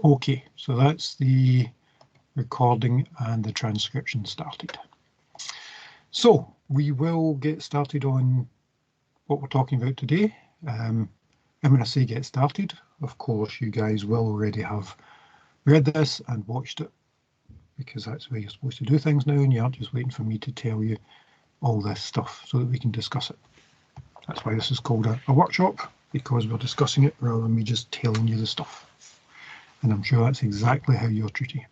Okay, so that's the recording and the transcription started. So we will get started on what we're talking about today. And when I say get started, of course, you guys will already have read this and watched it, because that's the way you're supposed to do things now, and you aren't just waiting for me to tell you all this stuff so that we can discuss it. That's why this is called a workshop, because we're discussing it rather than me just telling you the stuff. And I'm sure that's exactly how you're treating it.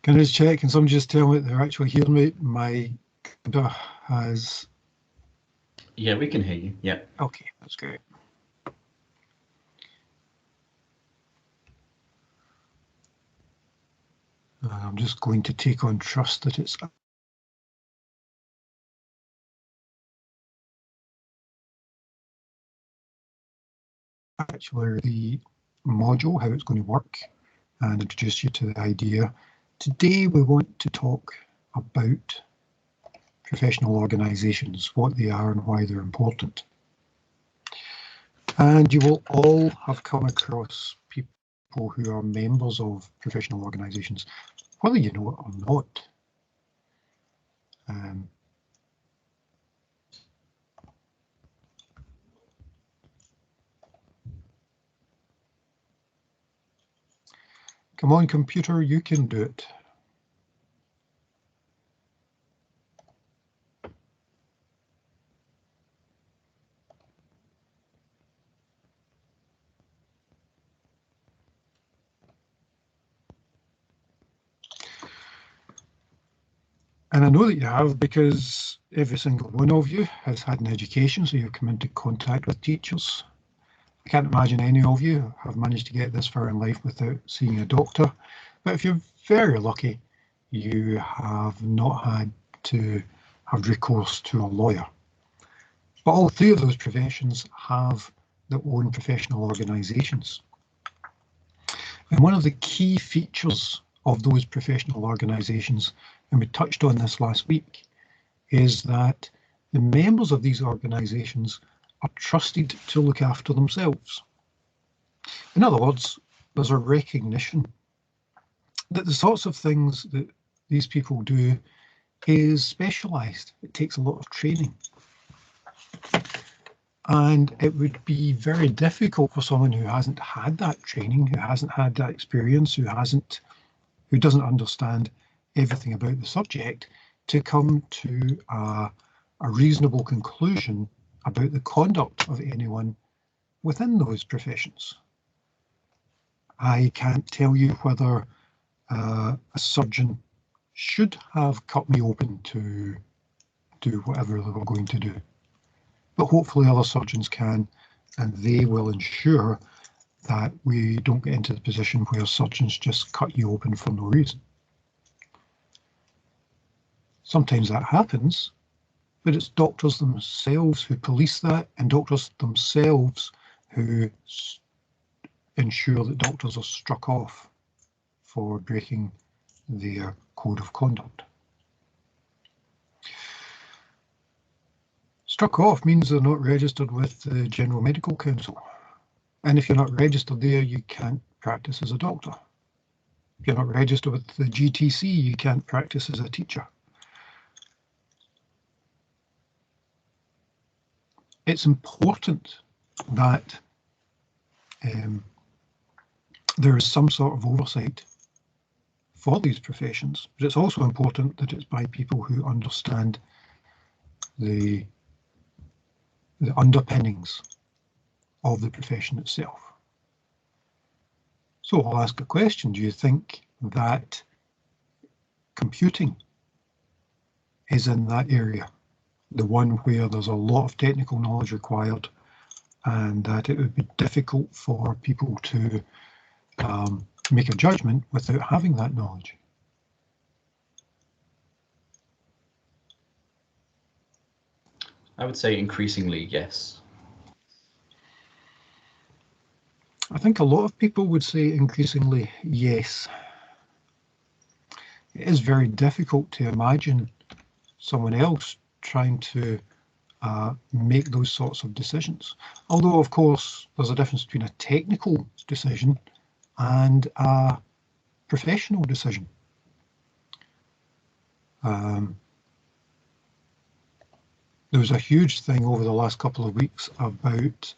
Can I just check? Can somebody just tell me that they're actually hearing me? My computer has... Yeah, we can hear you. Yeah. Okay, that's great. I'm just going to take on trust that it's actually the module, how it's going to work, and introduce you to the idea. Today we want to talk about professional organisations, what they are and why they're important. And you will all have come across people who are members of professional organisations, whether you know it or not. Come on, computer, you can do it. And I know that you have, because every single one of you has had an education, so you've come into contact with teachers. I can't imagine any of you have managed to get this far in life without seeing a doctor. But if you're very lucky, you have not had to have recourse to a lawyer. But all three of those professions have their own professional organisations. And one of the key features of those professional organisations, and we touched on this last week, is that the members of these organisations are trusted to look after themselves. In other words, there's a recognition that the sorts of things that these people do is specialised. It takes a lot of training. And it would be very difficult for someone who hasn't had that training, who hasn't had that experience, who doesn't understand everything about the subject, to come to a reasonable conclusion about the conduct of anyone within those professions. I can't tell you whether a surgeon should have cut me open to do whatever they were going to do. But hopefully other surgeons can, and they will ensure that we don't get into the position where surgeons just cut you open for no reason. Sometimes that happens, but it's doctors themselves who police that, and doctors themselves who ensure that doctors are struck off for breaking their code of conduct. Struck off means they're not registered with the General Medical Council. And if you're not registered there, you can't practice as a doctor. If you're not registered with the GTC, you can't practice as a teacher. It's important that there is some sort of oversight for these professions, but it's also important that it's by people who understand the underpinnings of the profession itself. So I'll ask a question. Do you think that computing is in that area, the one where there's a lot of technical knowledge required, and that it would be difficult for people to make a judgment without having that knowledge? I would say increasingly, yes. I think a lot of people would say increasingly yes. It is very difficult to imagine someone else trying to make those sorts of decisions. Although, of course, there's a difference between a technical decision and a professional decision. There was a huge thing over the last couple of weeks about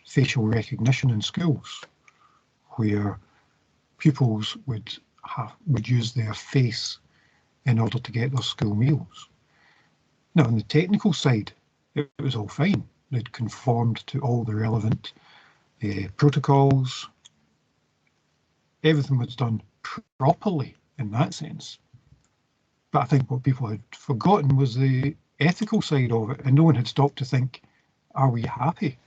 facial recognition in schools, where pupils would use their face in order to get their school meals. Now, on the technical side, it was all fine. They'd conformed to all the relevant protocols. Everything was done properly in that sense. But I think what people had forgotten was the ethical side of it, and no one had stopped to think, are we happy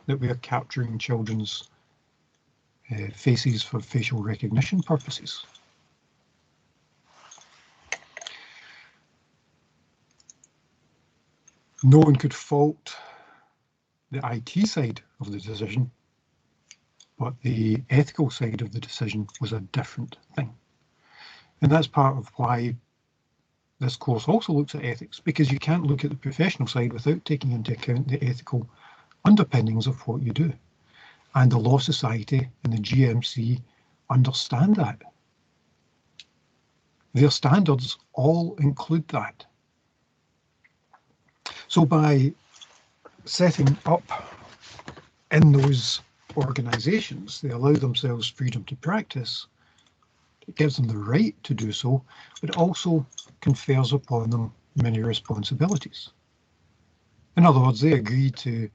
that we are capturing children's faces for facial recognition purposes? No one could fault the IT side of the decision, but the ethical side of the decision was a different thing. And that's part of why this course also looks at ethics, because you can't look at the professional side without taking into account the ethical underpinnings of what you do. And the Law Society and the GMC understand that. Their standards all include that. So by setting up in those organisations, they allow themselves freedom to practice. It gives them the right to do so, but it also confers upon them many responsibilities. In other words, they agree to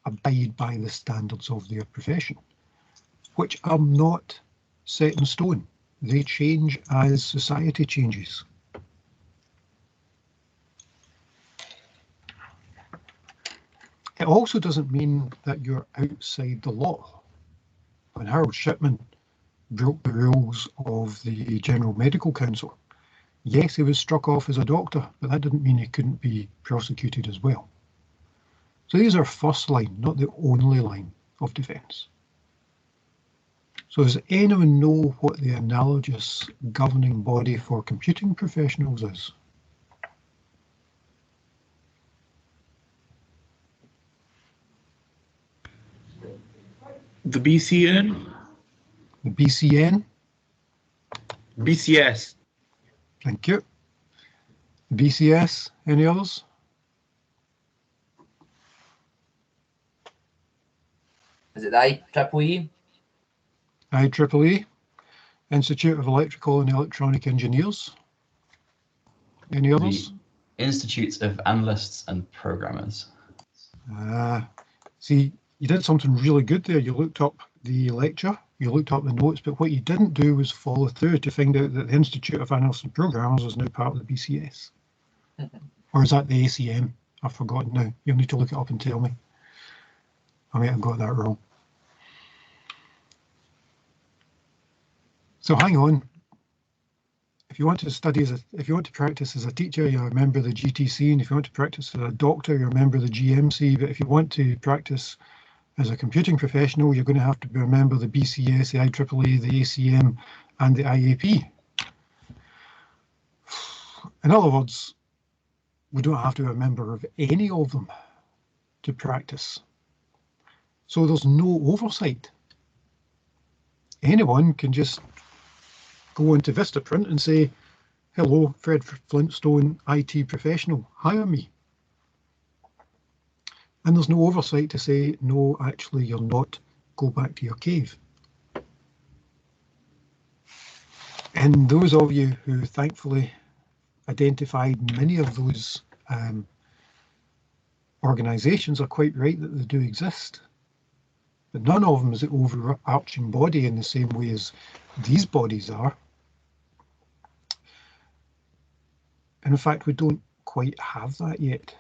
abide by the standards of their profession, which are not set in stone. They change as society changes. It also doesn't mean that you're outside the law. When Harold Shipman broke the rules of the General Medical Council, yes, he was struck off as a doctor, but that didn't mean he couldn't be prosecuted as well. So these are first line, not the only line of defence. So does anyone know what the analogous governing body for computing professionals is? The BCN? The BCN? BCS. Thank you. BCS, any others? Is it IEEE? IEEE, Institute of Electrical and Electronic Engineers. Any others? The Institutes of Analysts and Programmers. See, you did something really good there. You looked up the lecture, you looked up the notes, but what you didn't do was follow through to find out that the Institute of Analysts and Programmers is now part of the BCS. Or is that the ACM? I've forgotten now. You'll need to look it up and tell me. I might have got that wrong. So hang on. If you want to study if you want to practice as a teacher, you're a member of the GTC, and if you want to practice as a doctor, you're a member of the GMC. But if you want to practice as a computing professional, you're going to have to be a member of the BCS, the IEEE, the ACM, and the IAP. In other words, we don't have to be a member of any of them to practice. So there's no oversight. Anyone can just go into Vistaprint and say, hello, Fred Flintstone, IT professional, hire me. And there's no oversight to say, no, actually, you're not, go back to your cave. And those of you who thankfully identified many of those organisations are quite right that they do exist. But none of them is the overarching body in the same way as these bodies are. And in fact, we don't quite have that yet.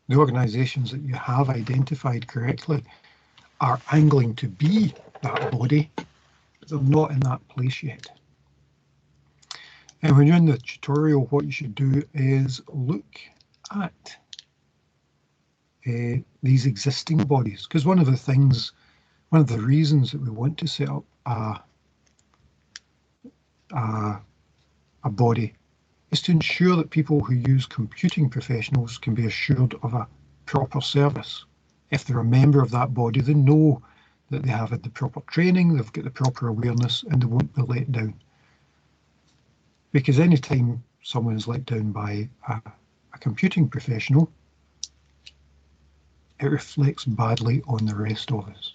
The organisations that you have identified correctly are angling to be that body, but they're not in that place yet. And when you're in the tutorial, what you should do is look at these existing bodies, because one of the reasons that we want to set up a body is to ensure that people who use computing professionals can be assured of a proper service. If they're a member of that body, they know that they have had the proper training, they've got the proper awareness, and they won't be let down. Because any time someone is let down by a computing professional, it reflects badly on the rest of us.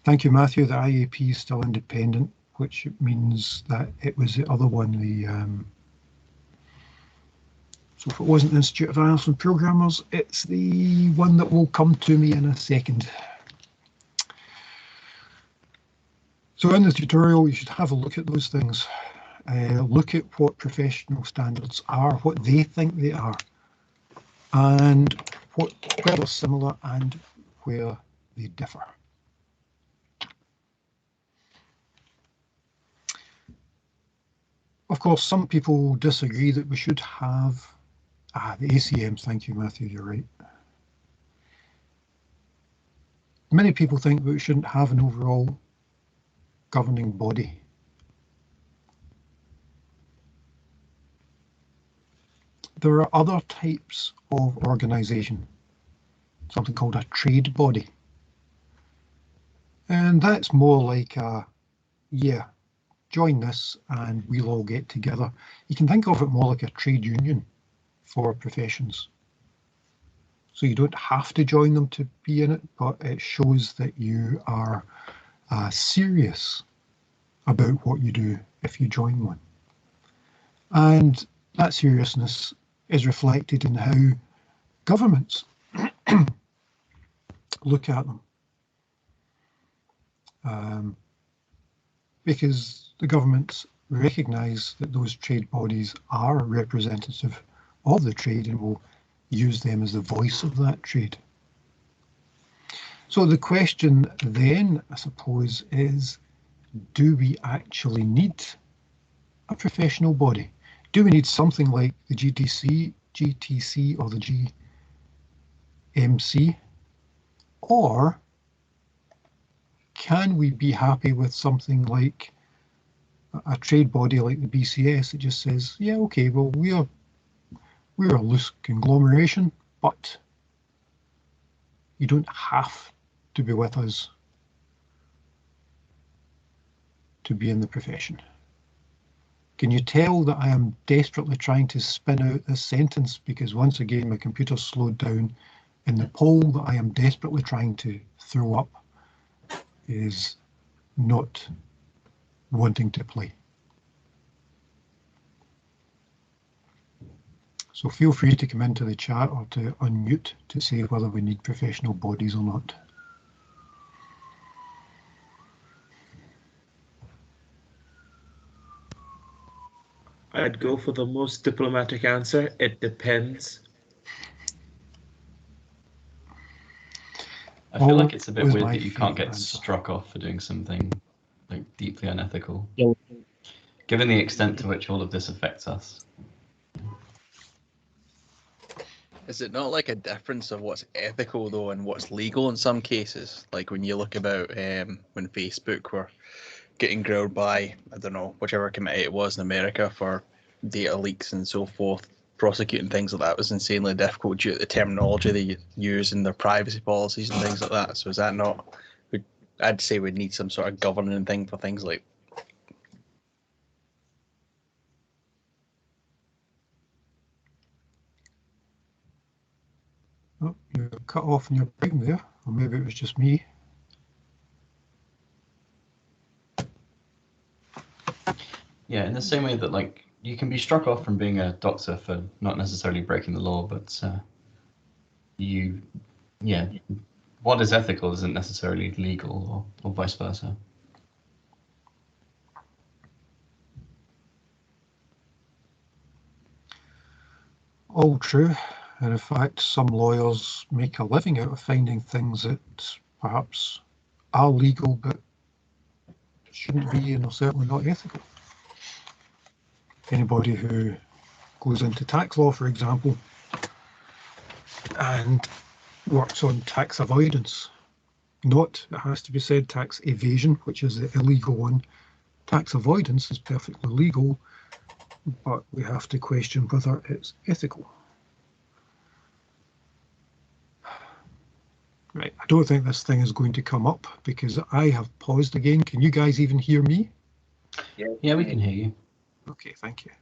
Thank you, Matthew. The IAP is still independent, which means that it was the other one, so if it wasn't the Institute of Analysts and Programmers, it's the one that will come to me in a second. So in the tutorial, you should have a look at those things. Look at what professional standards are, what they think they are, and where they're similar and where they differ. Of course, some people disagree that we should have the ACMs. Thank you, Matthew, you're right. Many people think that we shouldn't have an overall governing body. There are other types of organisation, something called a trade body. And that's more like join this and we'll all get together. You can think of it more like a trade union for professions. So you don't have to join them to be in it, but it shows that you are serious about what you do if you join one. And that seriousness is reflected in how governments look at them. Because the governments recognise that those trade bodies are representative of the trade and will use them as the voice of that trade. So the question then, I suppose, is, do we actually need a professional body? Do we need something like the GTC or the GMC? Or can we be happy with something like a trade body like the BCS that just says, yeah, okay, well, we're a loose conglomeration, but you don't have to be with us to be in the profession. Can you tell that I am desperately trying to spin out this sentence because once again my computer slowed down and the poll that I am desperately trying to throw up is not wanting to play. So feel free to come into the chat or to unmute to say whether we need professional bodies or not. I'd go for the most diplomatic answer. It depends. I feel like it's a bit Always weird my that you can't favourite get answer. struck off for doing something like deeply unethical, Yeah. given the extent to which all of this affects us. Is it not like a difference of what's ethical though and what's legal in some cases? Like when you look about when Facebook were getting grilled by, I don't know, whichever committee it was in America for data leaks and so forth, prosecuting things like that was insanely difficult due to the terminology they use in their privacy policies and things like that. So is that not, I'd say we'd need some sort of governing thing for things like. Oh, you cut off in your brain there, or maybe it was just me. Yeah, in the same way that like you can be struck off from being a doctor for not necessarily breaking the law, but what is ethical isn't necessarily legal, or vice versa. All true, and in fact some lawyers make a living out of finding things that perhaps are legal but shouldn't be and are certainly not ethical. Anybody who goes into tax law, for example, and works on tax avoidance, not, it has to be said, tax evasion, which is the illegal one. Tax avoidance is perfectly legal, but we have to question whether it's ethical. Right, I don't think this thing is going to come up because I have paused again. Can you guys even hear me? Yeah, we can hear you. Okay, thank you.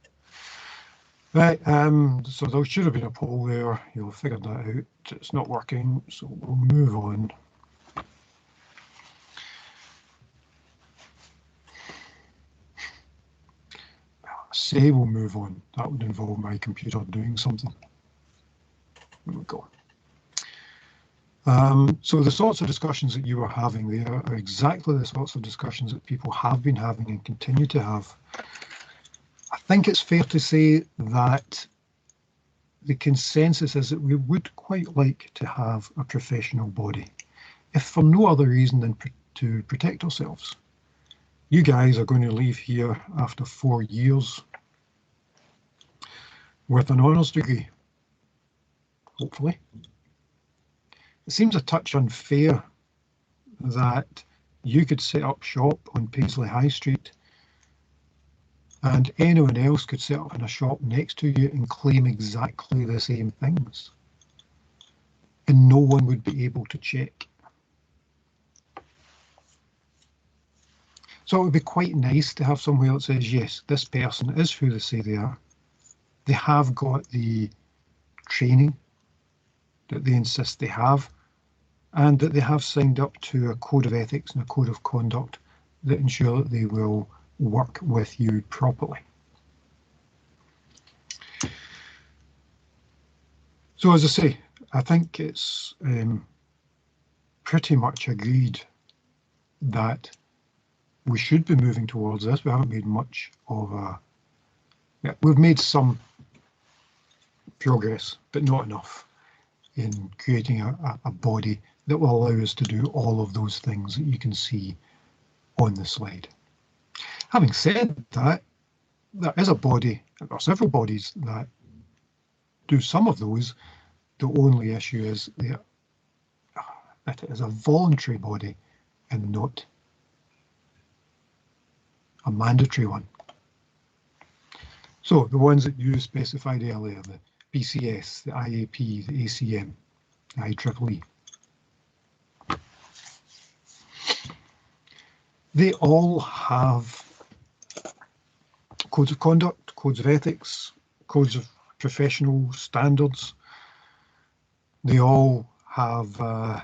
Right, so there should have been a poll there. You'll have figured that out. It's not working, so we'll move on. Say we'll move on. That would involve my computer doing something. There we go. So the sorts of discussions that you were having there are exactly the sorts of discussions that people have been having and continue to have. I think it's fair to say that the consensus is that we would quite like to have a professional body, if for no other reason than to protect ourselves. You guys are going to leave here after 4 years with an honours degree, hopefully. It seems a touch unfair that you could set up shop on Paisley High Street and anyone else could set up in a shop next to you and claim exactly the same things, and no one would be able to check. So it would be quite nice to have somewhere that says, yes, this person is who they say they are. They have got the training that they insist they have, and that they have signed up to a code of ethics and a code of conduct that ensure that they will work with you properly. So as I say, I think it's pretty much agreed that we should be moving towards this. We haven't made much of a... Yeah, we've made some progress, but not enough in creating a body that will allow us to do all of those things that you can see on the slide. Having said that, there is a body, or several bodies that do some of those. The only issue is that it is a voluntary body and not a mandatory one. So the ones that you specified earlier, the BCS, the IAP, the ACM, the IEEE, they all have codes of conduct, codes of ethics, codes of professional standards. They all have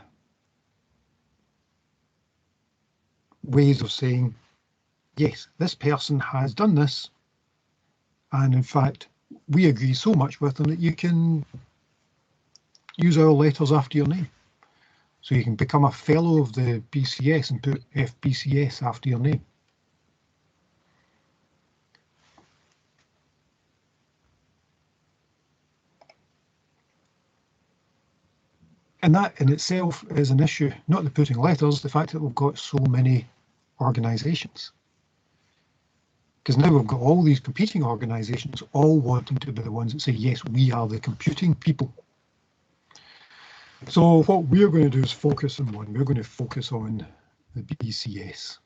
ways of saying, yes, this person has done this, and in fact, we agree so much with them that you can use our letters after your name. So you can become a fellow of the BCS and put FBCS after your name. And that in itself is an issue, not the putting letters, the fact that we've got so many organisations. Because now we've got all these competing organisations all wanting to be the ones that say, yes, we are the computing people. So what we're going to do is focus on one. We're going to focus on the BCS.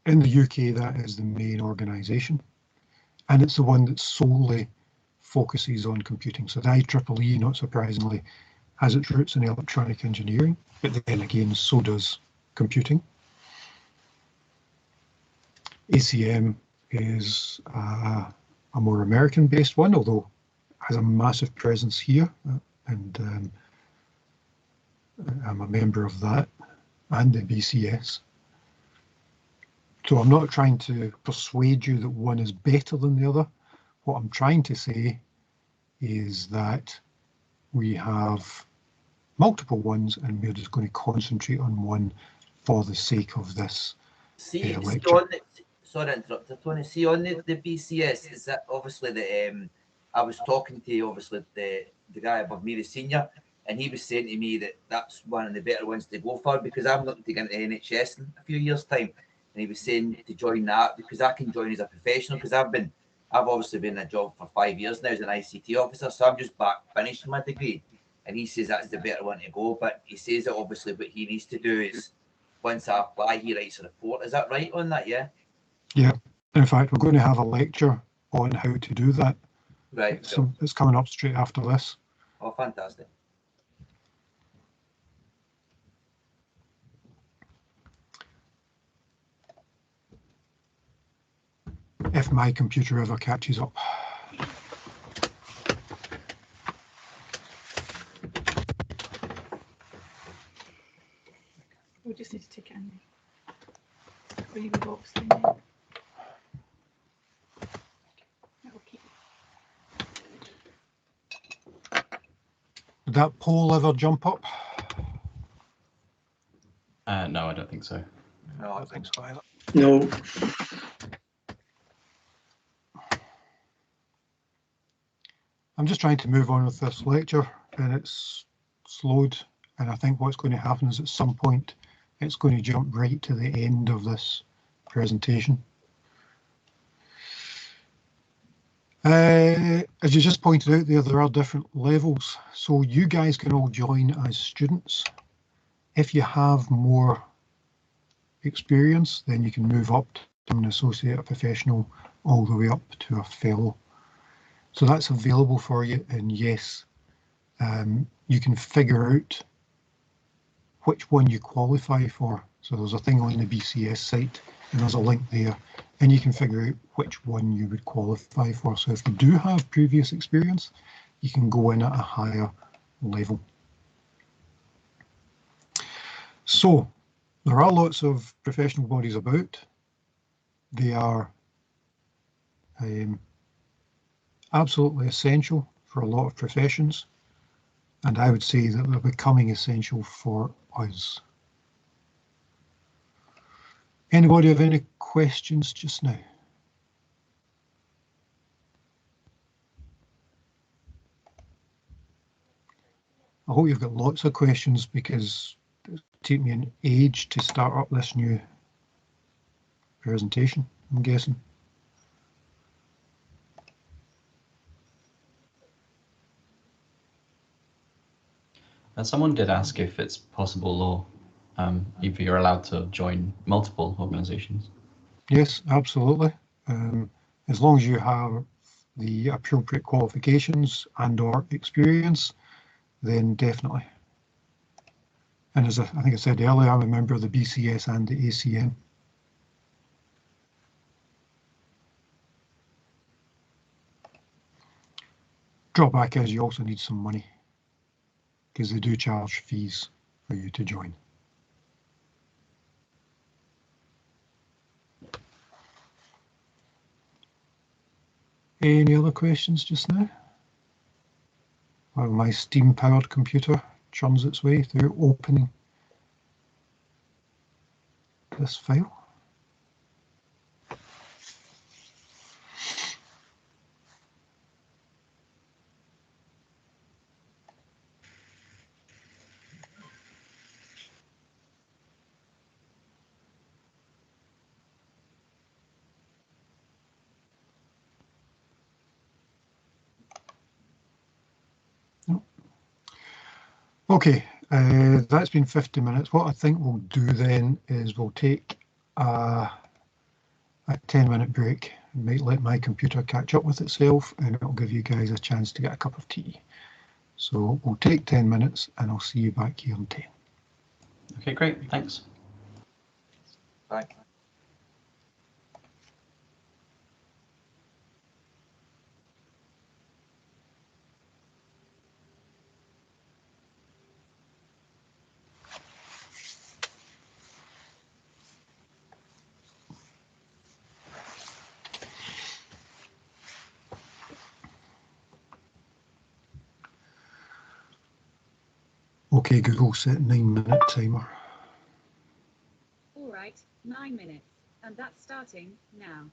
In the UK, that is the main organisation, and it's the one that solely focuses on computing. So the IEEE, not surprisingly, has its roots in electronic engineering, but then again, so does computing. ACM is a more American-based one, although has a massive presence here, and I'm a member of that, and the BCS. So I'm not trying to persuade you that one is better than the other. What I'm trying to say is that we have multiple ones and we're just going to concentrate on one for the sake of this lecture. Sorry to interrupt, Tony. See, on the BCS, is that obviously the I was talking to obviously the guy above me, the senior, and he was saying to me that that's one of the better ones to go for because I'm looking to get into NHS in a few years' time. And he was saying to join that because I can join as a professional because I've obviously been in a job for 5 years now as an ICT officer, so I'm just back finishing my degree. And he says that's the better one to go, but he says that obviously what he needs to do is once I apply, he writes a report. Is that right on that? Yeah. Yeah. In fact, we're going to have a lecture on how to do that. Right. So it's coming up straight after this. Oh, fantastic. If my computer ever catches up. We just need to take it in. Leave the box in there. That'll keep. Did that poll ever jump up? No, I don't think so. No, I don't think so either. No. I'm just trying to move on with this lecture, and it's slowed, and I think what's going to happen is at some point it's going to jump right to the end of this presentation. As you just pointed out there are different levels, so you guys can all join as students. If you have more experience, then you can move up to an associate, a professional, all the way up to a fellow. So that's available for you, and yes, you can figure out which one you qualify for. So there's a thing on the BCS site, and there's a link there, and you can figure out which one you would qualify for. So if you do have previous experience, you can go in at a higher level. So there are lots of professional bodies about. They are absolutely essential for a lot of professions, and I would say that they're becoming essential for us. Anybody have any questions just now? I hope you've got lots of questions, because it'll take me an age to start up this new presentation, I'm guessing. Someone did ask if it's possible, or if you're allowed to join multiple organisations. Yes, absolutely. As long as you have the appropriate qualifications and or experience, then definitely. And as I think I said earlier, I'm a member of the BCS and the ACM. Drawback is you also need some money, because they do charge fees for you to join. Any other questions just now? While my steam-powered computer churns its way through opening this file. Okay, that's been 50 minutes. What I think we'll do then is we'll take a 10-minute break. I might let my computer catch up with itself, and it'll give you guys a chance to get a cup of tea. So we'll take 10 minutes, and I'll see you back here in 10. Okay, great, thanks. Bye. Okay, Google, set 9-minute timer. All right, 9 minutes, and that's starting now.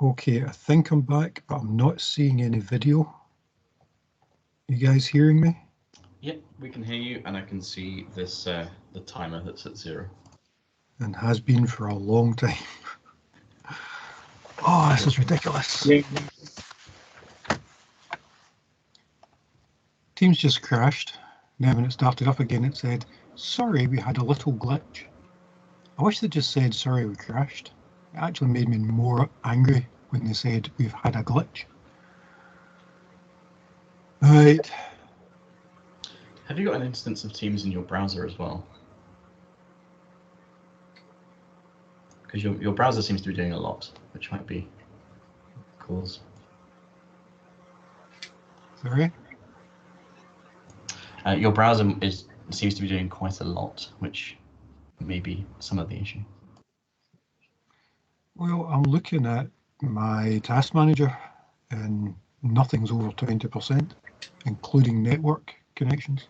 Okay, I think I'm back, but I'm not seeing any video. You guys hearing me? Yep, we can hear you, and I can see this the timer that's at 0. And has been for a long time. Oh, this is ridiculous. Yeah. Teams just crashed. Then when it started up again, it said, sorry, we had a little glitch. I wish they just said, sorry, we crashed. It actually made me more angry when they said, we've had a glitch. Right. Have you got an instance of Teams in your browser as well? Because your browser seems to be doing a lot, which might be cause. Sorry? Your browser seems to be doing quite a lot, which may be some of the issue. Well, I'm looking at my task manager and nothing's over 20%, including network connections.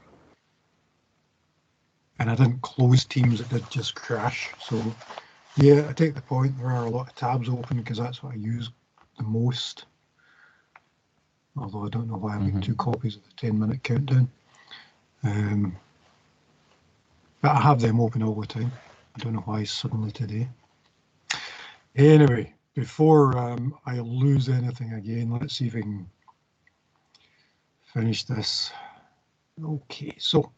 And I didn't close Teams, it did just crash. So yeah, I take the point. There are a lot of tabs open because that's what I use the most. Although I don't know why I make 2 copies of the 10-minute countdown. But I have them open all the time. I don't know why suddenly today. Anyway, before I lose anything again, let's see if we can finish this. Okay, so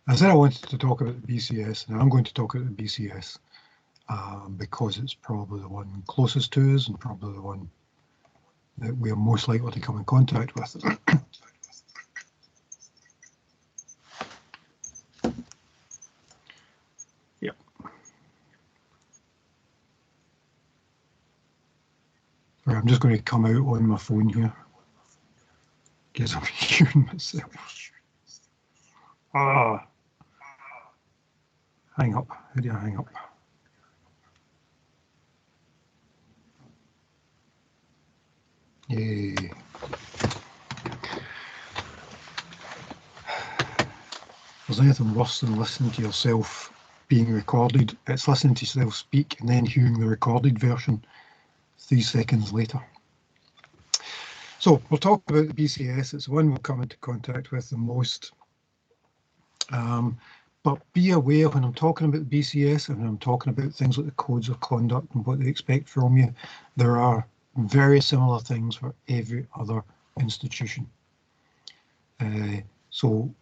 I said I wanted to talk about the BCS, and I'm going to talk about the BCS because it's probably the one closest to us and probably the one that we are most likely to come in contact with. Yep. Right, I'm just going to come out on my phone here. Guess I'm hearing myself. Hang up. How do I hang up? Yay. There's anything worse than listening to yourself being recorded. It's listening to yourself speak and then hearing the recorded version 3 seconds later. So we'll talk about the BCS. It's the one we'll come into contact with the most. But be aware when I'm talking about the BCS and when I'm talking about things like the codes of conduct and what they expect from you, there are very similar things for every other institution. So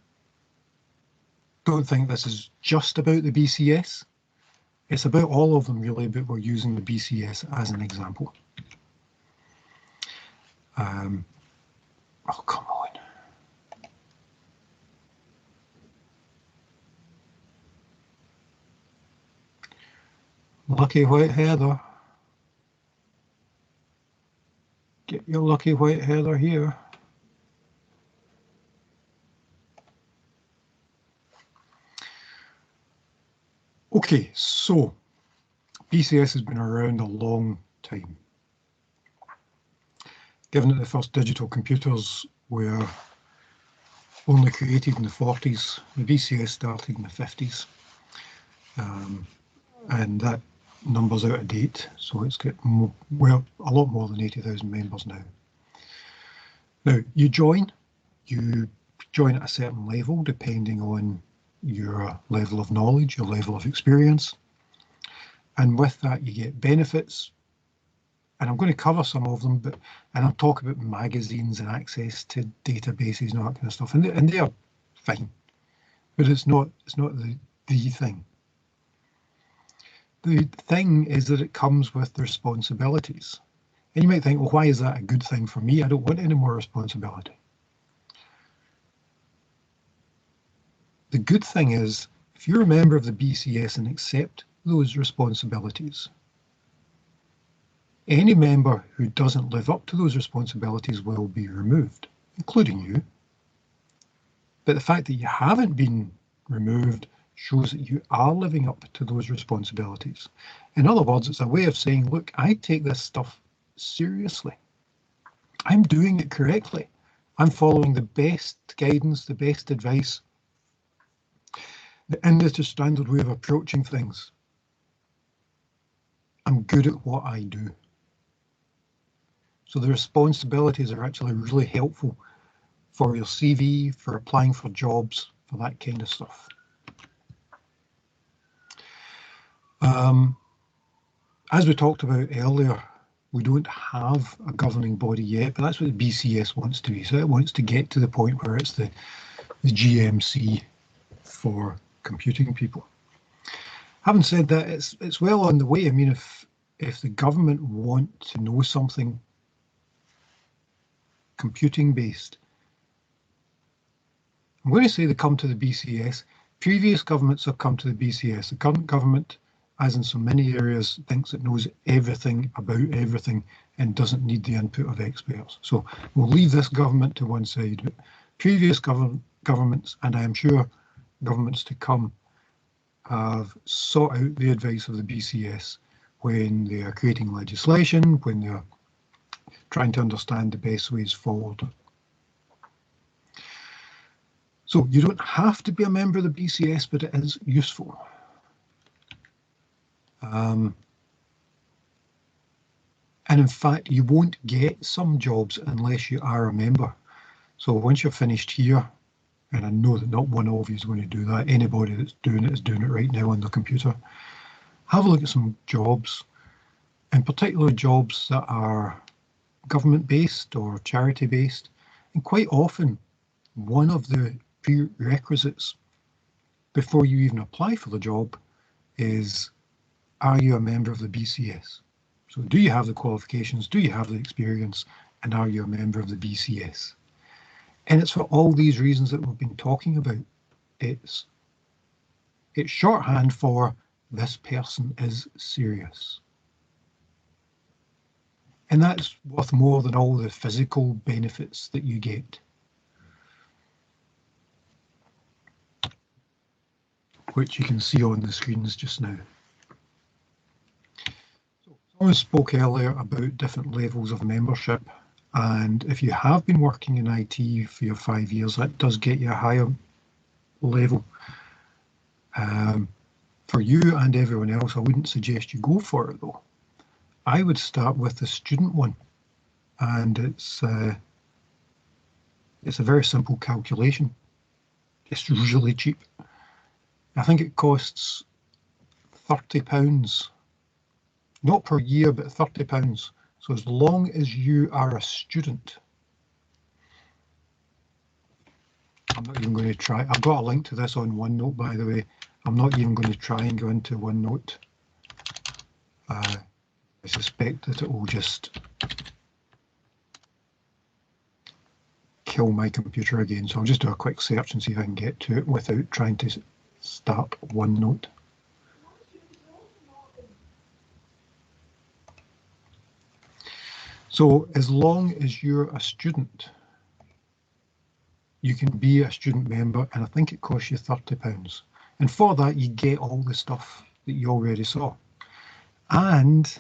don't think this is just about the BCS. It's about all of them really, but we're using the BCS as an example. Oh, come on. Lucky white heather. Get your lucky white heather here. Okay, so BCS has been around a long time. Given that the first digital computers were only created in the 40s, the BCS started in the 50s. And that number's out of date, so it's got well, a lot more than 80,000 members now. Now, you join at a certain level depending on your level of knowledge, your level of experience. And with that, you get benefits. And I'm going to cover some of them, and I'll talk about magazines and access to databases and all that kind of stuff. And they are fine, but it's not the thing. The thing is that it comes with responsibilities. And you might think, well, why is that a good thing for me? I don't want any more responsibility. The good thing is, if you're a member of the BCS and accept those responsibilities, any member who doesn't live up to those responsibilities will be removed, including you. But the fact that you haven't been removed shows that you are living up to those responsibilities. In other words, it's a way of saying, look, I take this stuff seriously. I'm doing it correctly. I'm following the best guidance, the best advice, the industry standard way of approaching things. I'm good at what I do. So the responsibilities are actually really helpful for your CV, for applying for jobs, for that kind of stuff. As we talked about earlier, we don't have a governing body yet, but that's what the BCS wants to be. So it wants to get to the point where it's the GMC for computing people. Having said that, it's well on the way. I mean, if the government want to know something computing based, I'm going to say they come to the BCS. Previous governments have come to the BCS. The current government, as in so many areas, thinks it knows everything about everything and doesn't need the input of experts. So we'll leave this government to one side. But previous governments, and I am sure governments to come, have sought out the advice of the BCS when they are creating legislation, when they are trying to understand the best ways forward. So you don't have to be a member of the BCS, but it is useful. And in fact, you won't get some jobs unless you are a member. So once you're finished here, and I know that not one of you is going to do that, anybody that's doing it is doing it right now on the computer, have a look at some jobs, in particular jobs that are government-based or charity-based. And quite often, one of the prerequisites before you even apply for the job is, are you a member of the BCS? So do you have the qualifications, do you have the experience, and are you a member of the BCS? And it's for all these reasons that we've been talking about. It's shorthand for this person is serious. And that's worth more than all the physical benefits that you get, which you can see on the screens just now. So someone spoke earlier about different levels of membership, and if you have been working in IT for your 5 years, that does get you a higher level. For you and everyone else, I wouldn't suggest you go for it though. I would start with the student one, and it's a very simple calculation. It's really cheap. I think it costs £30, not per year, but £30. So as long as you are a student, I'm not even going to try. I've got a link to this on OneNote, by the way. I'm not even going to try and go into OneNote. I suspect that it will just kill my computer again. So I'll just do a quick search and see if I can get to it without trying to start OneNote. So as long as you're a student, you can be a student member, and I think it costs you £30. And for that, you get all the stuff that you already saw. And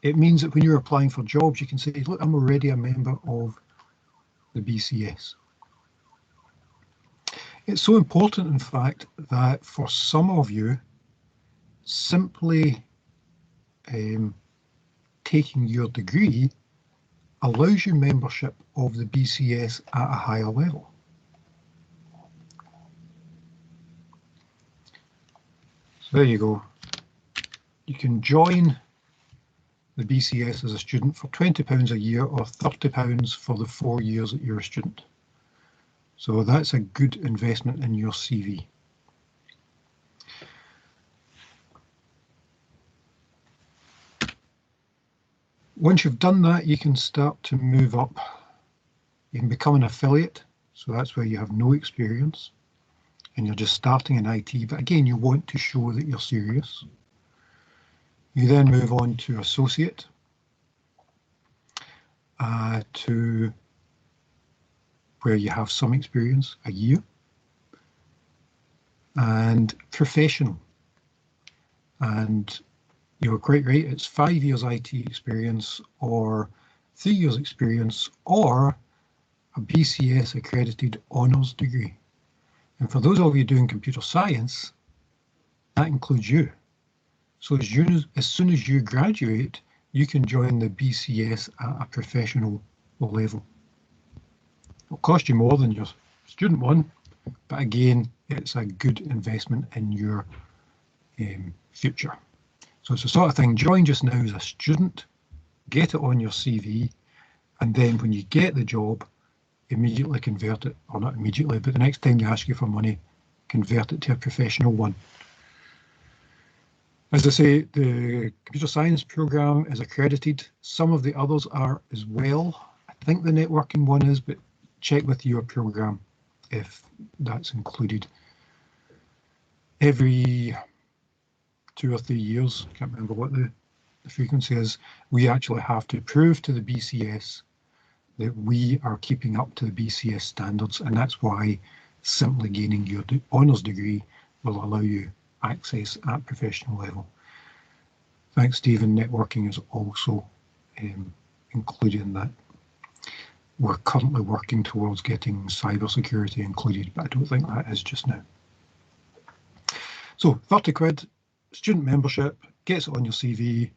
it means that when you're applying for jobs, you can say, look, I'm already a member of the BCS. It's so important, in fact, that for some of you, simply taking your degree allows you membership of the BCS at a higher level. So there you go. You can join the BCS as a student for £20 a year or £30 for the 4 years that you're a student. So that's a good investment in your CV. Once you've done that, you can start to move up. You can become an affiliate. So that's where you have no experience and you're just starting in IT. But again, you want to show that you're serious. You then move on to associate, to where you have some experience, a year, and professional. And you're quite right, it's 5 years IT experience or 3 years experience or a BCS accredited honours degree. And for those of you doing computer science, that includes you. So as soon as you graduate, you can join the BCS at a professional level. It'll cost you more than your student one, but again, it's a good investment in your future. So it's the sort of thing, join just now as a student, get it on your CV, and then when you get the job, immediately convert it, or not immediately, but the next time they ask you for money, convert it to a professional one. As I say, the computer science program is accredited. Some of the others are as well. I think the networking one is, but check with your program if that's included. Every 2 or 3 years, I can't remember what the frequency is, we actually have to prove to the BCS that we are keeping up to the BCS standards, and that's why simply gaining your honours degree will allow you access at professional level. Thanks, Stephen. Networking is also included in that. We're currently working towards getting cybersecurity included, but I don't think that is just now. So 30 quid, student membership, gets it on your CV,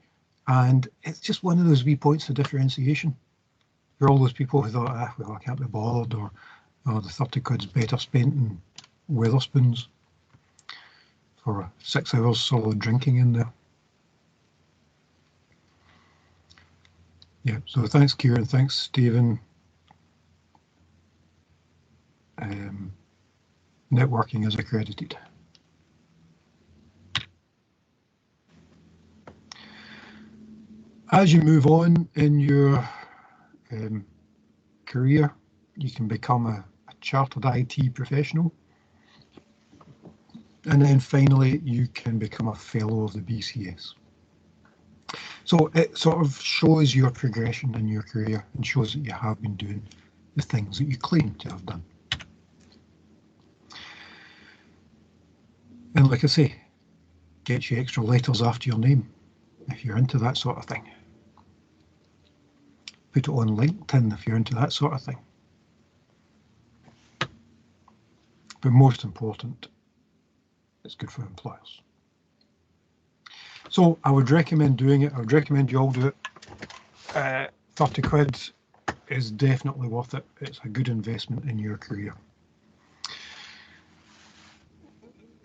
and it's just one of those wee points of differentiation. For all those people who thought, well, I can't be bothered, or oh, the 30 quid's better spent in Wetherspoons for 6 hours solid drinking in there. Yeah, so thanks, Kieran, thanks, Stephen. Networking is accredited. As you move on in your career, you can become a chartered IT professional. And then finally, you can become a fellow of the BCS. So it sort of shows your progression in your career and shows that you have been doing the things that you claim to have done. And like I say, gets you extra letters after your name if you're into that sort of thing. Put it on LinkedIn if you're into that sort of thing. But most important, it's good for employers. So I would recommend doing it. I would recommend you all do it. 30 quid is definitely worth it. It's a good investment in your career.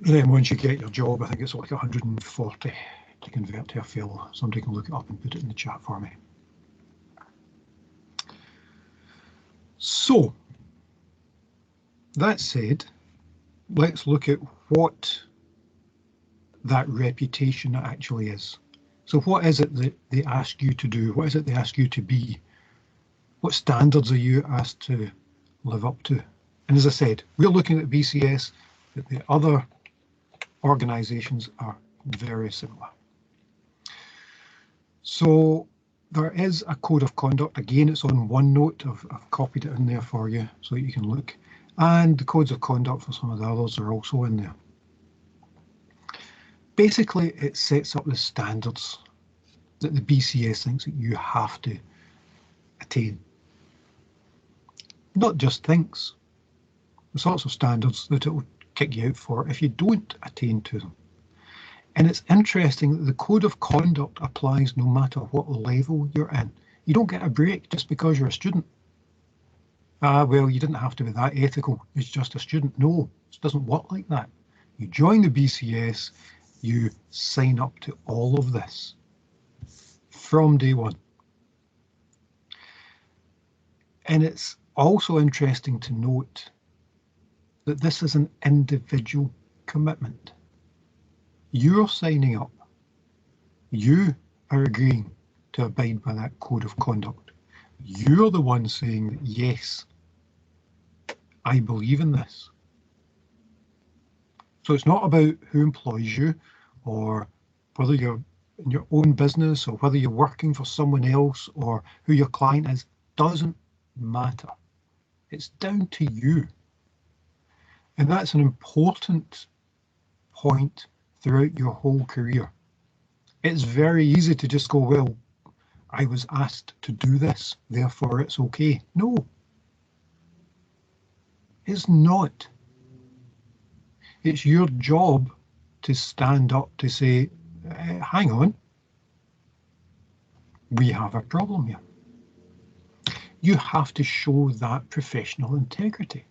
And then once you get your job, I think it's like 140 to convert to a fellow. Somebody can look it up and put it in the chat for me. So, that said, let's look at what that reputation actually is. So what is it that they ask you to do? What is it they ask you to be? What standards are you asked to live up to? And as I said, we're looking at BCS, but the other organisations are very similar. So there is a code of conduct. Again, it's on OneNote. I've copied it in there for you so that you can look. And the codes of conduct for some of the others are also in there. Basically, it sets up the standards that the BCS thinks that you have to attain. Not just thinks. There's sorts of standards that it will kick you out for if you don't attain to them. And it's interesting that the code of conduct applies no matter what level you're in. You don't get a break just because you're a student. Well, you didn't have to be that ethical. It's just a student. No, it doesn't work like that. You join the BCS, you sign up to all of this from day one. And it's also interesting to note that this is an individual commitment. You're signing up. You are agreeing to abide by that code of conduct. You're the one saying that, yes, I believe in this. So it's not about who employs you or whether you're in your own business or whether you're working for someone else or who your client is. Doesn't matter. It's down to you. And that's an important point throughout your whole career. It's very easy to just go, well, I was asked to do this, therefore it's okay. No, it's not. It's your job to stand up to say, hang on, we have a problem here. You have to show that professional integrity.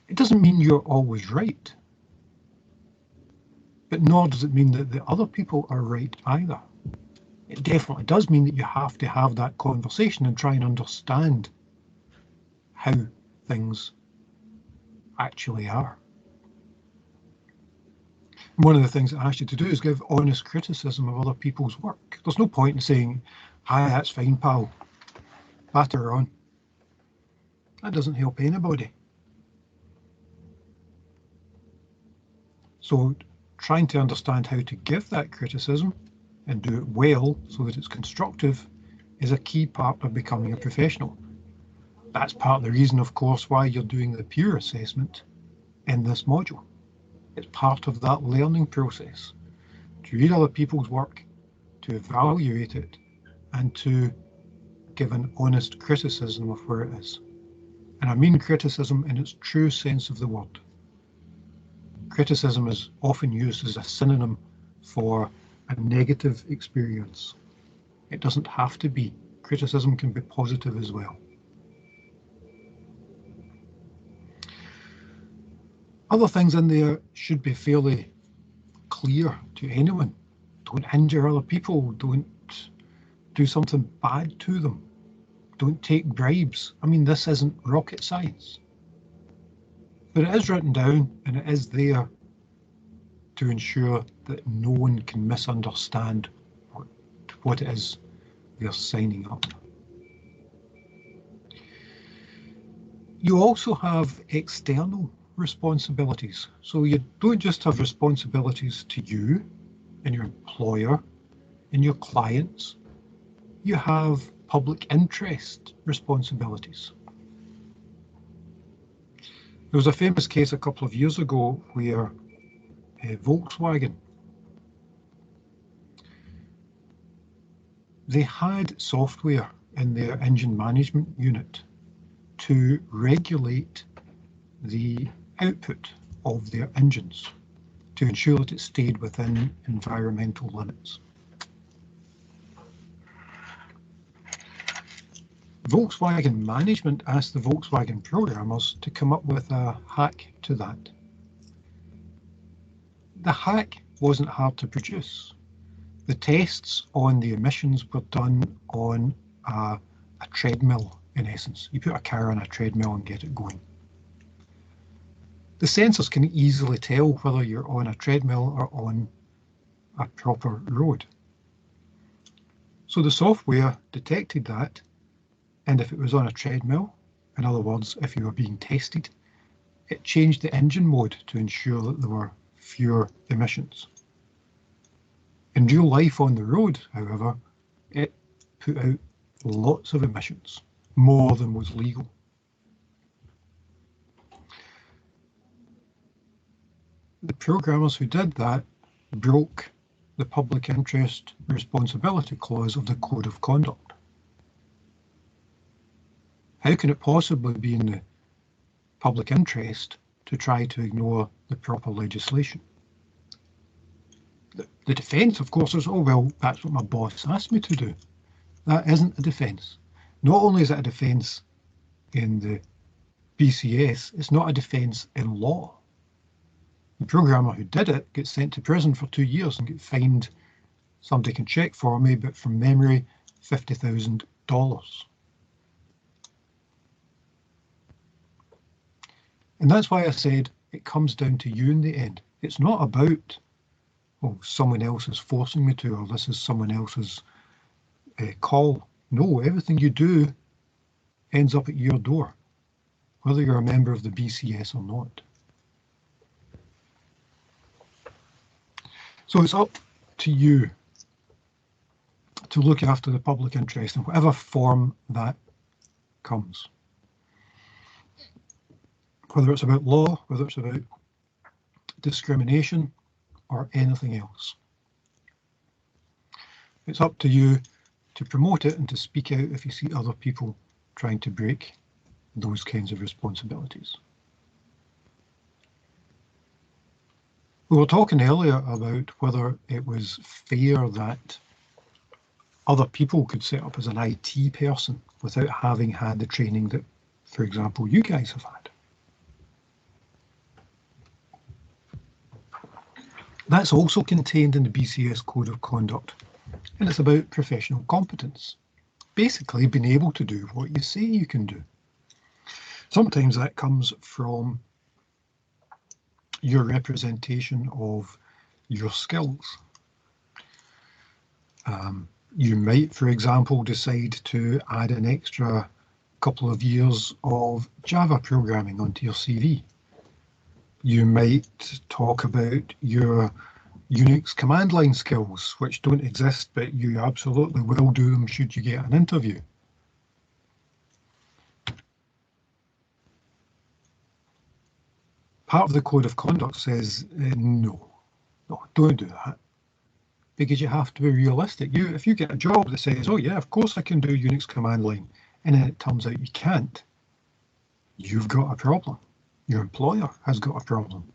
It doesn't mean you're always right, but nor does it mean that the other people are right either. It definitely does mean that you have to have that conversation and try and understand how things actually are. One of the things I ask you to do is give honest criticism of other people's work. There's no point in saying, "Hi, that's fine, pal. Batter on." That doesn't help anybody. So trying to understand how to give that criticism and do it well so that it's constructive is a key part of becoming a professional. That's part of the reason, of course, why you're doing the peer assessment in this module. It's part of that learning process, to read other people's work, to evaluate it, and to give an honest criticism of where it is. And I mean criticism in its true sense of the word. Criticism is often used as a synonym for a negative experience. It doesn't have to be. Criticism can be positive as well. Other things in there should be fairly clear to anyone. Don't injure other people. Don't do something bad to them. Don't take bribes. I mean, this isn't rocket science. But it is written down and it is there to ensure that no one can misunderstand what it is they're signing up. You also have external responsibilities. So you don't just have responsibilities to you and your employer and your clients. You have public interest responsibilities. There was a famous case a couple of years ago where Volkswagen, they had software in their engine management unit to regulate the output of their engines to ensure that it stayed within environmental limits. Volkswagen management asked the Volkswagen programmers to come up with a hack to that. The hack wasn't hard to produce. The tests on the emissions were done on a treadmill, in essence. You put a car on a treadmill and get it going. The sensors can easily tell whether you're on a treadmill or on a proper road. So the software detected that, and if it was on a treadmill, in other words, if you were being tested, it changed the engine mode to ensure that there were fewer emissions. In real life on the road, however, it put out lots of emissions, more than was legal. The programmers who did that broke the public interest responsibility clause of the Code of Conduct. How can it possibly be in the public interest to try to ignore the proper legislation? The defence, of course, is, oh, well, that's what my boss asked me to do. That isn't a defence. Not only is it a defence in the BCS, it's not a defence in law. The programmer who did it gets sent to prison for 2 years and get fined, somebody can check for me, but from memory, $50,000. And that's why I said it comes down to you in the end. It's not about, oh, someone else is forcing me to, or this is someone else's call. No, everything you do ends up at your door, whether you're a member of the BCS or not. So it's up to you to look after the public interest in whatever form that comes. Whether it's about law, whether it's about discrimination, or anything else. It's up to you to promote it and to speak out if you see other people trying to break those kinds of responsibilities. We were talking earlier about whether it was fair that other people could set up as an IT person without having had the training that, for example, you guys have had. That's also contained in the BCS Code of Conduct, and it's about professional competence. Basically, being able to do what you say you can do. Sometimes that comes from your representation of your skills. You might, for example, decide to add an extra couple of years of Java programming onto your CV. You might talk about your Unix command line skills, which don't exist, but you absolutely will do them should you get an interview. Part of the Code of Conduct says, no, don't do that. Because you have to be realistic. If you get a job that says, oh yeah, of course I can do Unix command line, and then it turns out you can't, you've got a problem. Your employer has got a problem.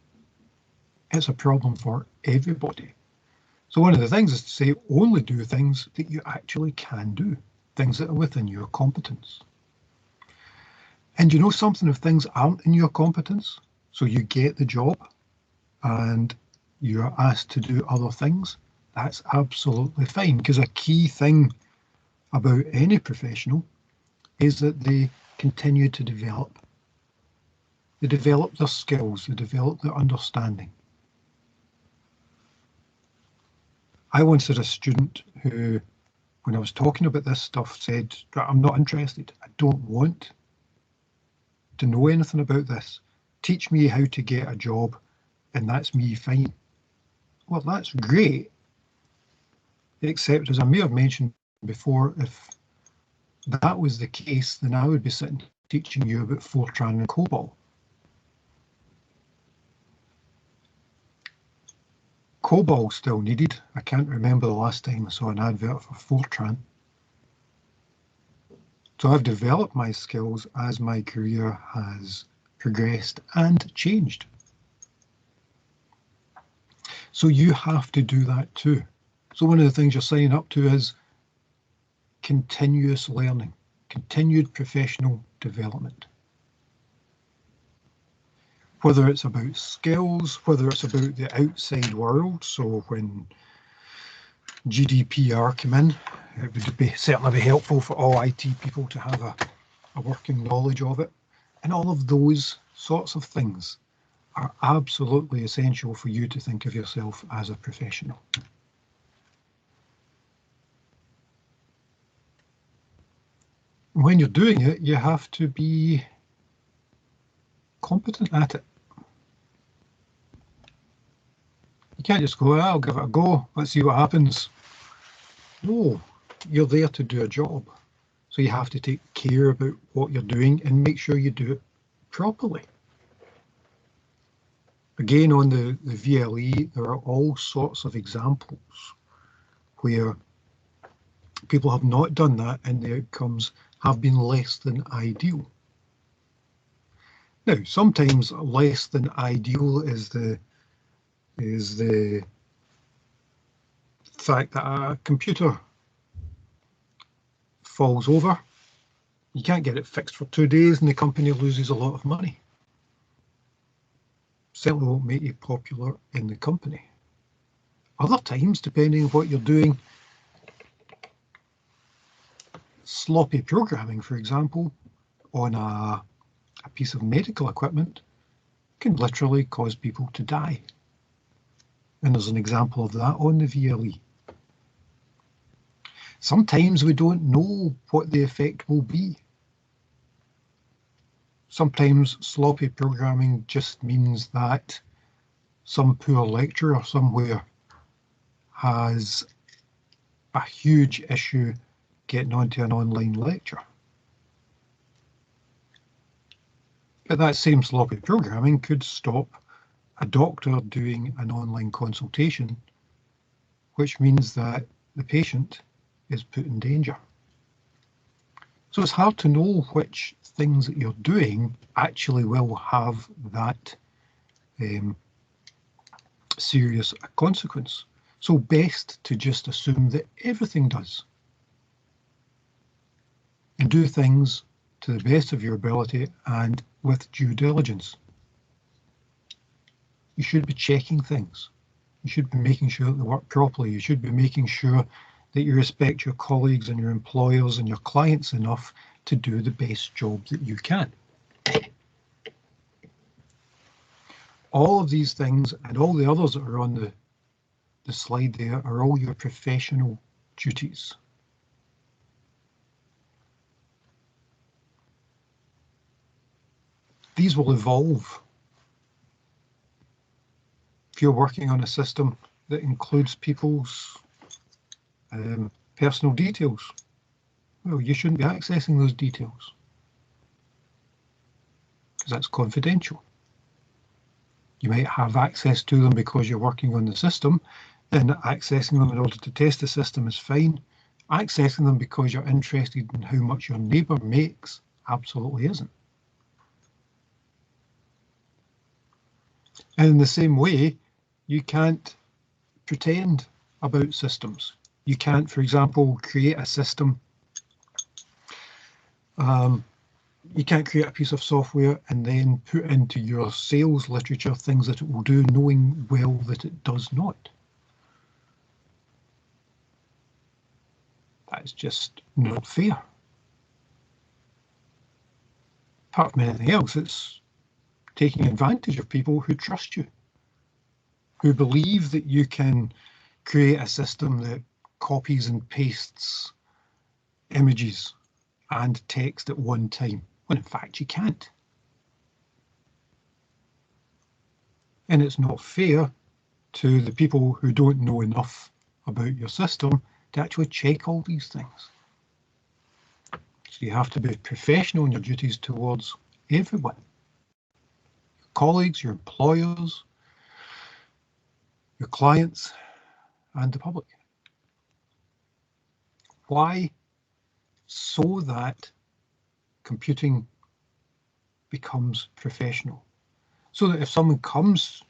It's a problem for everybody. So one of the things is to say, only do things that you actually can do, things that are within your competence. And you know something, if things aren't in your competence, so you get the job and you're asked to do other things, that's absolutely fine, because a key thing about any professional is that they continue to develop. They develop their skills, they develop their understanding. I once had a student who, when I was talking about this stuff, said, I'm not interested. I don't want to know anything about this. Teach me how to get a job, and that's me fine. Well, that's great. Except, as I may have mentioned before, if that was the case, then I would be sitting teaching you about Fortran and COBOL. COBOL still needed. I can't remember the last time I saw an advert for Fortran. So I've developed my skills as my career has progressed and changed. So you have to do that too. So one of the things you're signing up to is continuous learning, continued professional development. Whether it's about skills, whether it's about the outside world. So when GDPR came in, it would certainly be helpful for all IT people to have a working knowledge of it. And all of those sorts of things are absolutely essential for you to think of yourself as a professional. When you're doing it, you have to be competent at it. You can't just go, I'll give it a go, let's see what happens. No, you're there to do a job. So you have to take care about what you're doing and make sure you do it properly. Again, on the VLE, there are all sorts of examples where people have not done that and the outcomes have been less than ideal. Now, sometimes less than ideal is the fact that a computer falls over. You can't get it fixed for 2 days and the company loses a lot of money. Certainly won't make you popular in the company. Other times, depending on what you're doing, sloppy programming, for example, on a piece of medical equipment can literally cause people to die. And there's an example of that on the VLE. Sometimes we don't know what the effect will be. Sometimes sloppy programming just means that some poor lecturer somewhere has a huge issue getting onto an online lecture. But that same sloppy programming could stop a doctor doing an online consultation, which means that the patient is put in danger. So it's hard to know which things that you're doing actually will have that serious a consequence. So best to just assume that everything does. And do things to the best of your ability and with due diligence. You should be checking things. You should be making sure that they work properly. You should be making sure that you respect your colleagues and your employers and your clients enough to do the best job that you can. All of these things and all the others that are on the slide there are all your professional duties. These will evolve. If you're working on a system that includes people's personal details, well, you shouldn't be accessing those details because that's confidential. You might have access to them because you're working on the system, and accessing them in order to test the system is fine. Accessing them because you're interested in how much your neighbour makes absolutely isn't. And in the same way, you can't pretend about systems. You can't, for example, create a system. You can't create a piece of software and then put into your sales literature things that it will do, knowing well that it does not. That's just not fair. Apart from anything else, it's taking advantage of people who trust you, who believe that you can create a system that copies and pastes images and text at one time, when in fact you can't. And it's not fair to the people who don't know enough about your system to actually check all these things. So you have to be professional in your duties towards everyone. Your colleagues, your employers, your clients, and the public. Why? So that computing becomes professional. So that if someone comes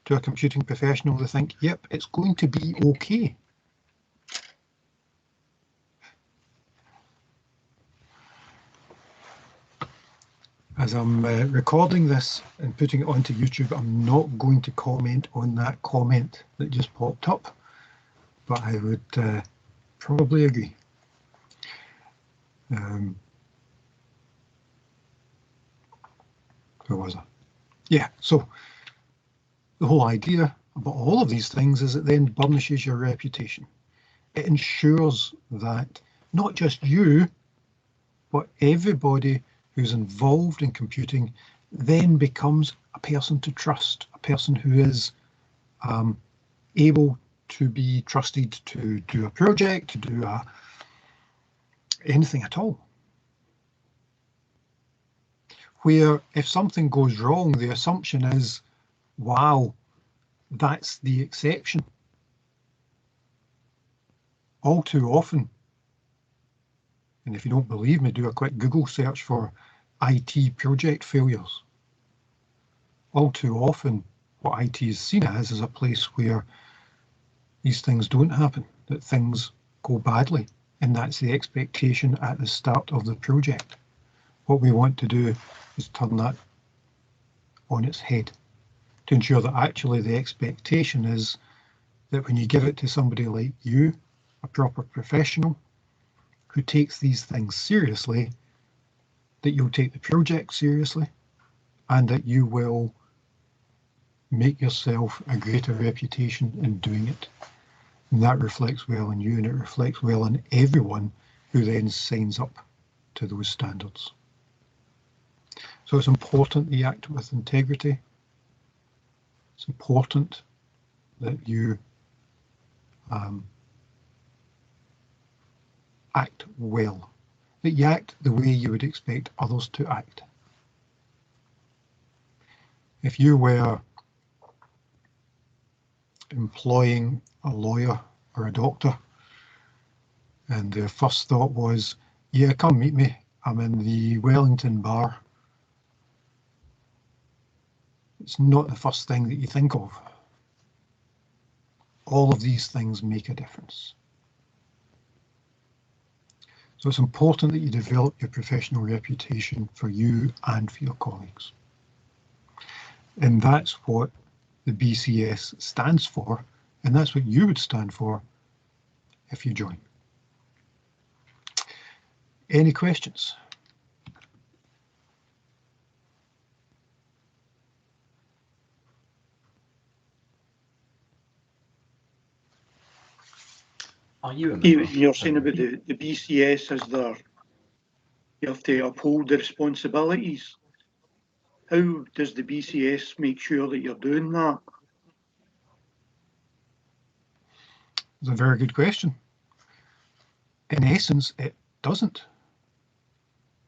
to a computing professional, they think, yep, it's going to be okay. As I'm recording this and putting it onto YouTube, I'm not going to comment on that comment that just popped up, but I would probably agree. Where was I? Yeah, so the whole idea about all of these things is it then burnishes your reputation. It ensures that not just you, but everybody who's involved in computing then becomes a person to trust, a person who is able to be trusted to do a project, to do anything at all. Where if something goes wrong, the assumption is, wow, that's the exception. All too often, and if you don't believe me, do a quick Google search for IT project failures. All too often, what IT is seen as is a place where these things don't happen, that things go badly, and that's the expectation at the start of the project. What we want to do is turn that on its head to ensure that actually the expectation is that when you give it to somebody like you, a proper professional, who takes these things seriously, that you'll take the project seriously and that you will make yourself a greater reputation in doing it. And that reflects well on you, and it reflects well on everyone who then signs up to those standards. So it's important that you act with integrity. It's important that you act well, that you act the way you would expect others to act. If you were employing a lawyer or a doctor and their first thought was, yeah, come meet me, I'm in the Wellington bar, it's not the first thing that you think of. all of these things make a difference. So it's important that you develop your professional reputation for you and for your colleagues. And that's what the BCS stands for, and that's what you would stand for if you join. Any questions? Are you a member? You're saying about the BCS is there, you have to uphold the responsibilities. How does the BCS make sure that you're doing that? It's a very good question. In essence, it doesn't.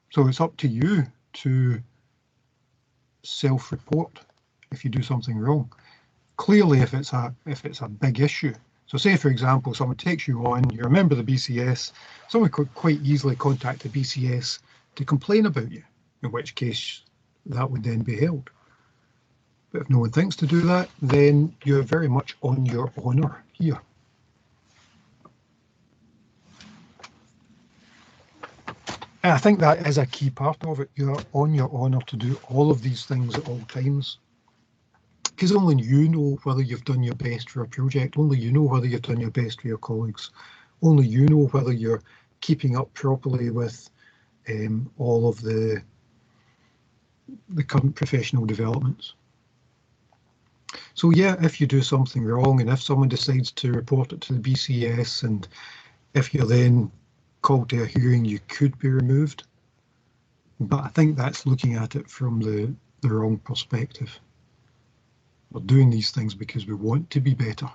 So it's up to you to self-report if you do something wrong. Clearly, if it's a big issue. So say, for example, someone takes you on, you're a member of the BCS, someone could quite easily contact the BCS to complain about you, in which case that would then be held. But if no one thinks to do that, then you're very much on your honour here. And I think that is a key part of it. You're on your honour to do all of these things at all times. Because only you know whether you've done your best for a project, only you know whether you've done your best for your colleagues, only you know whether you're keeping up properly with all of the current professional developments. So yeah, if you do something wrong and if someone decides to report it to the BCS and if you're then called to a hearing, you could be removed. But I think that's looking at it from the wrong perspective. We're doing these things because we want to be better,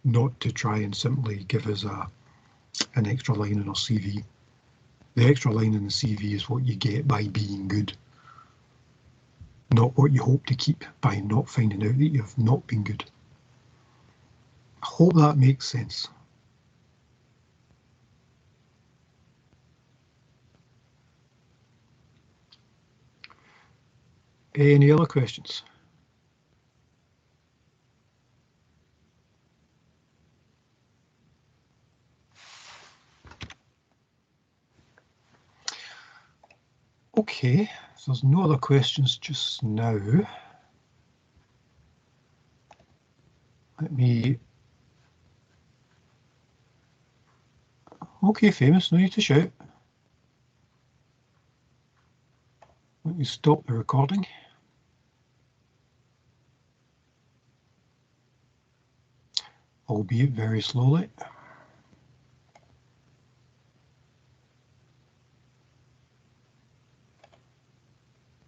not to try and simply give us an extra line in our CV. The extra line in the CV is what you get by being good, not what you hope to keep by not finding out that you've not been good. I hope that makes sense. Any other questions? Okay, if there's no other questions just now, let me... Okay, Famous, no need to shout. Let me stop the recording. Albeit very slowly.